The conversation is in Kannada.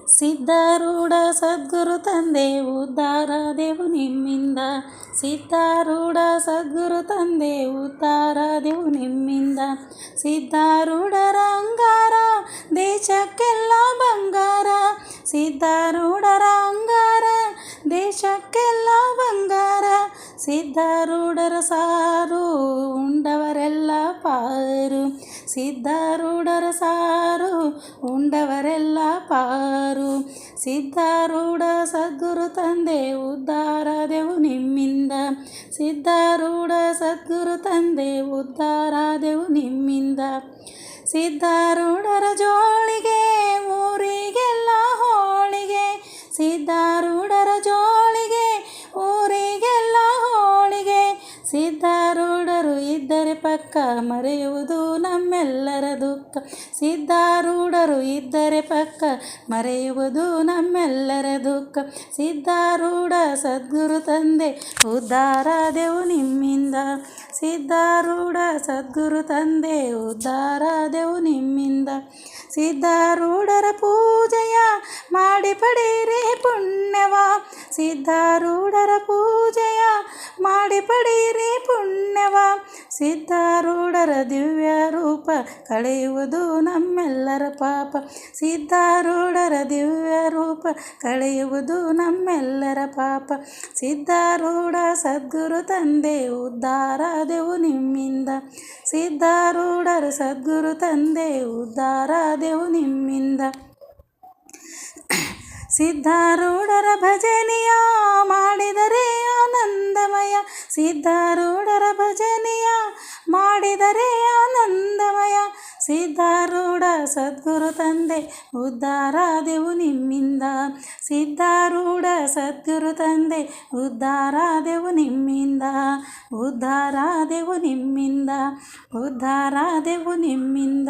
ಸಿದ್ಧಾರೂಢ ಸದ್ಗುರು ತಂದೆ ಉದ್ಧಾರದೆವು ನಿಮ್ಮಿಂದ. ಸಿದ್ಧಾರೂಢ ಸದ್ಗುರು ತಂದೆ ಉದ್ಧಾರದೆವು ನಿಮ್ಮಿಂದ. ಸಿದ್ಧಾರೂಢರ ಅಂಗಾರ ದೇಶಕ್ಕೆಲ್ಲ ಬಂಗಾರ. ಸಿದ್ಧಾರೂಢರ ಅಂಗಾರ ದೇಶಕ್ಕೆಲ್ಲ ಬಂಗಾರ. ಸಿದ್ಧಾರೂಢರ ಸಾರು ಉಂಡವರೆಲ್ಲ ಪಾರು. ಸಿದ್ಧಾರೂಢರ ಸಾರು ಉಂಡವರೆಲ್ಲ ಪಾರು. ಸಿದ್ಧಾರೂಢ ಸದ್ಗುರು ತಂದೆ ಉದ್ಧಾರದೆವು ನಿಮ್ಮಿಂದ. ಸಿದ್ಧಾರೂಢ ಸದ್ಗುರು ತಂದೆ ಉದ್ಧಾರದೆವು ನಿಮ್ಮಿಂದ. ಸಿದ್ಧಾರೂಢರ ಜೋಳಿಗೆ ಊರಿಗೆಲ್ಲ ಹೋಳಿಗೆ. ಸಿದ್ಧಾರೂಢರ ಜೋಳಿಗೆ ಊರಿಗೆಲ್ಲ ಹೋಳಿಗೆ. ಸಿದ್ಧಾರೂಢರು ಇದ್ದರೆ ಪಕ್ಕ ಮರೆಯುವುದು ನಮ್ಮೆಲ್ಲರ ದುಃಖ. ಸಿದ್ಧಾರೂಢರು ಇದ್ದರೆ ಪಕ್ಕ ಮರೆಯುವುದು ನಮ್ಮೆಲ್ಲರ ದುಃಖ. ಸಿದ್ಧಾರೂಢ ಸದ್ಗುರು ತಂದೆ ಉದ್ಧಾರದೆವು ನಿಮ್ಮಿಂದ. ಸಿದ್ಧಾರೂಢ ಸದ್ಗುರು ತಂದೆ ಉದ್ಧಾರದೆವು ನಿಮ್ಮಿಂದ. ಸಿದ್ಧಾರೂಢರ ಪೂಜೆಯ ಮಾಡಿ ಪಡೀರಿ ಪುಣ್ಯವ. ಸಿದ್ಧಾರೂಢರ ಪೂಜೆಯ ಮಾಡಿ ಪಡೀರಿ ಪುಣ್ಯವ. ಸಿದ್ಧಾರೂಢರ ದಿವ್ಯ ರೂಪ ಕಳೆಯುವುದು ನಮ್ಮೆಲ್ಲರ ಪಾಪ. ಸಿದ್ಧಾರೂಢರ ದಿವ್ಯ ರೂಪ ಕಳೆಯುವುದು ನಮ್ಮೆಲ್ಲರ ಪಾಪ. ಸಿದ್ಧಾರೂಢ ಸದ್ಗುರು ತಂದೆ ಉದ್ಧಾರದೆವು ನಿಮ್ಮಿಂದ. ಸಿದ್ಧಾರೂಢರ ಸದ್ಗುರು ತಂದೆ ಉದ್ಧಾರದೆವು ನಿಮ್ಮಿಂದ. ಸಿದ್ಧಾರೂಢರ ಭಜನೆಯ ಮಾಡಿದರೆ ಆನಂದಮಯ. ಸಿದ್ಧಾರೂಢರ ಭಜನೆಯ ಮಾಡಿದರೆ ಆನಂದಮಯ. ಸಿದ್ಧಾರೂಢ ಸದ್ಗುರು ತಂದೆ ಉದ್ಧಾರದೆವು ನಿಮ್ಮಿಂದ. ಸಿದ್ಧಾರೂಢ ಸದ್ಗುರು ತಂದೆ ಉದ್ಧಾರದೆವು ನಿಮ್ಮಿಂದ. ಉದ್ಧಾರದೆವು ನಿಮ್ಮಿಂದ. ಉದ್ಧಾರದೆವು ನಿಮ್ಮಿಂದ.